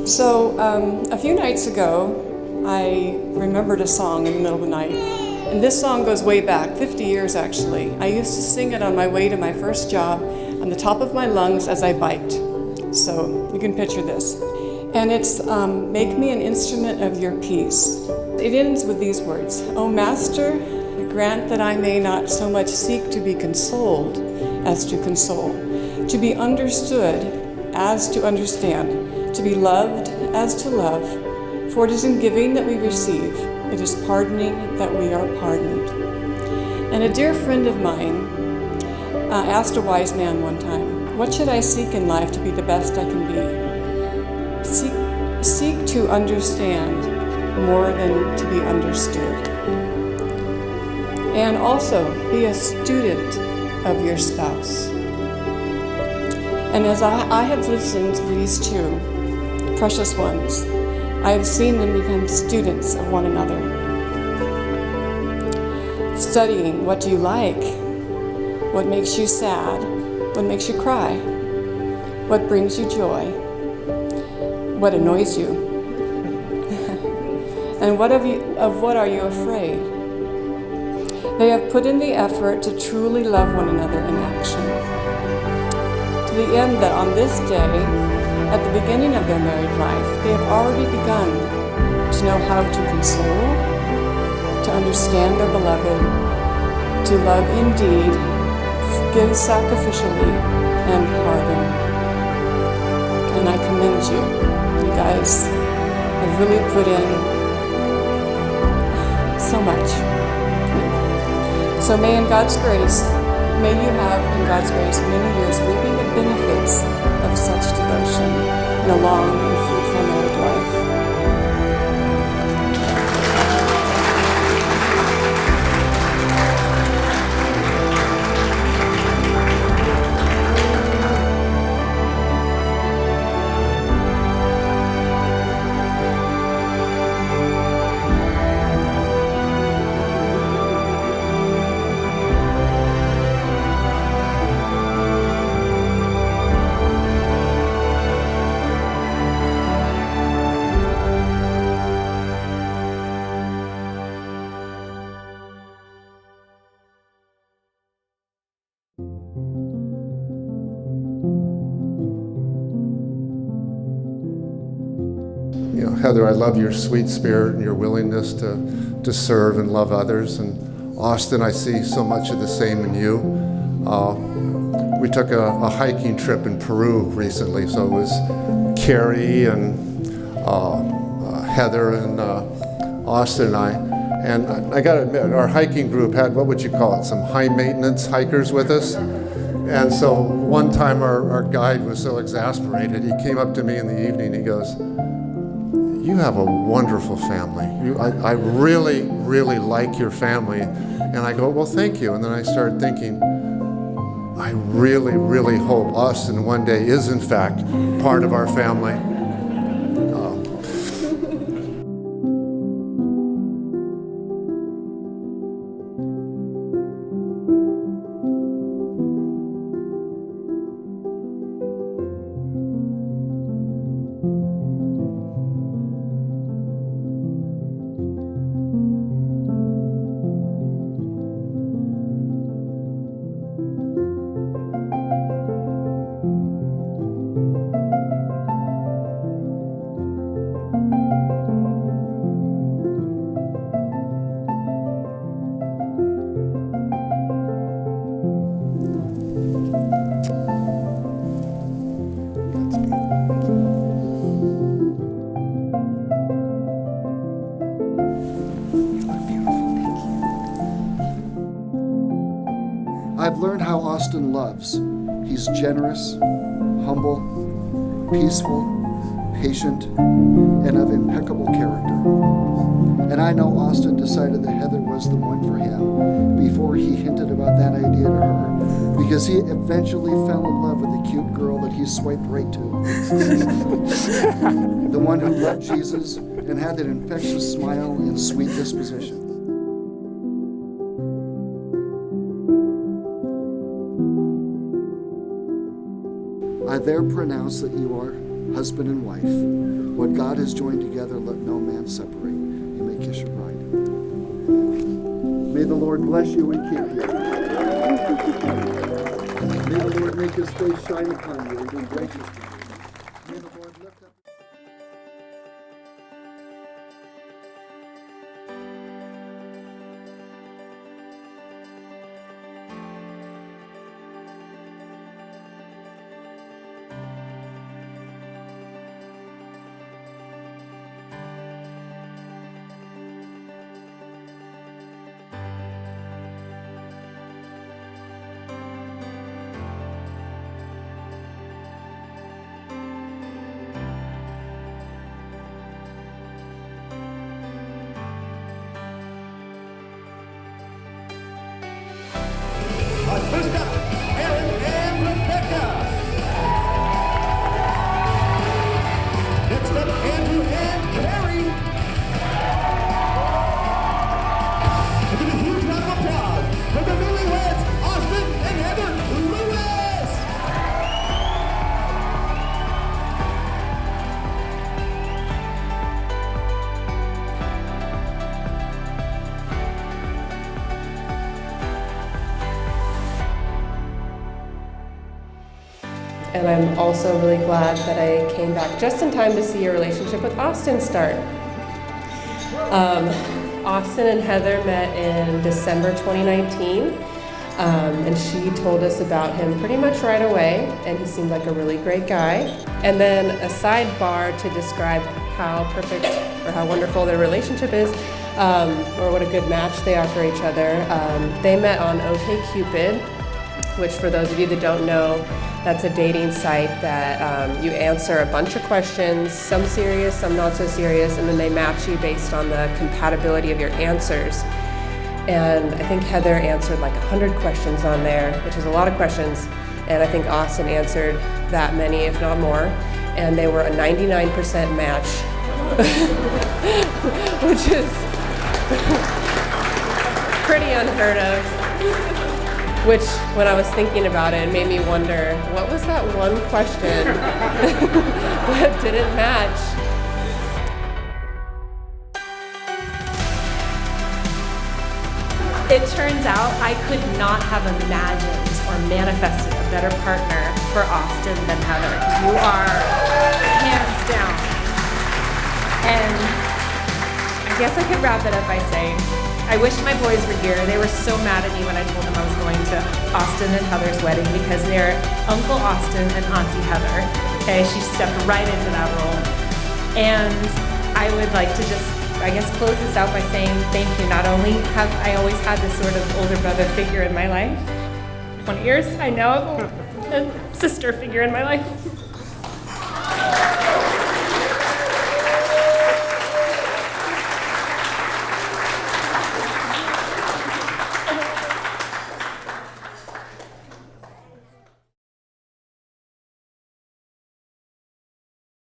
So a few nights ago, I remembered a song in the middle of the night. And this song goes way back, 50 years actually. I used to sing it on my way to my first job on the top of my lungs as I biked. So you can picture this. And it's, make me an instrument of your peace. It ends with these words, O Master, grant that I may not so much seek to be consoled as to console, to be understood as to understand, to be loved as to love, for it is in giving that we receive, it is pardoning that we are pardoned. And a dear friend of mine asked a wise man one time, what should I seek in life to be the best I can be? Seek to understand more than to be understood. And also be a student of your spouse. And as I have listened to these two precious ones, I have seen them become students of one another. Studying what do you like, what makes you sad, what makes you cry, what brings you joy, what annoys you, and of what are you afraid? They have put in the effort to truly love one another in action, to the end that on this day, at the beginning of their married life, they have already begun to know how to console, to understand their beloved, to love indeed, give sacrificially, and pardon. And I commend you. You guys have really put in so much. So may in God's grace, may you have in God's grace many years reaping the benefits of such devotion in a long and fruitful married life. Heather, I love your sweet spirit and your willingness to serve and love others. And Austin, I see so much of the same in you. We took a hiking trip in Peru recently, so it was Carrie and Heather and Austin and I. And I got to admit, our hiking group had, what would you call it, some high maintenance hikers with us. And so one time our guide was so exasperated, he came up to me in the evening, he goes, you have a wonderful family. I really, really like your family. And I go, well, thank you. And then I started thinking, I really, really hope Austin one day is in fact part of our family. I've learned how Austin loves. He's generous, humble, peaceful, patient, and of impeccable character. And I know Austin decided that Heather was the one for him before he hinted about that idea to her, because he eventually fell in love with the cute girl that he swiped right to. The one who loved Jesus and had that infectious smile and sweet disposition. I there pronounce that you are husband and wife. What God has joined together, let no man separate. You may kiss your bride. May the Lord bless you and keep you. May the Lord make his face shine upon you and be gracious to you. May the Lord lift up. First up, Aaron and Rebecca. Next up, Andrew and Carrie. And give a huge round of applause for the newlyweds, Austin and Heather Lewis. And I'm also really glad that I came back just in time to see your relationship with Austin start. Austin and Heather met in December 2019, and she told us about him pretty much right away, and he seemed like a really great guy. And then a sidebar to describe how perfect or how wonderful their relationship is, or what a good match they are for each other. They met on OkCupid, which for those of you that don't know, that's a dating site that you answer a bunch of questions, some serious, some not so serious, and then they match you based on the compatibility of your answers. And I think Heather answered like 100 questions on there, which is a lot of questions, and I think Austin answered that many, if not more, and they were a 99% match, which is pretty unheard of. Which, when I was thinking about it, made me wonder, what was that one question that didn't match? It turns out I could not have imagined or manifested a better partner for Austin than Heather. You are hands down. And I guess I could wrap it up by saying, I wish my boys were here. They were so mad at me when I told them I was going to Austin and Heather's wedding because they're Uncle Austin and Auntie Heather. Okay, she stepped right into that role. And I would like to just, I guess, close this out by saying thank you. Not only have I always had this sort of older brother figure in my life, 20 years, I now have a sister figure in my life.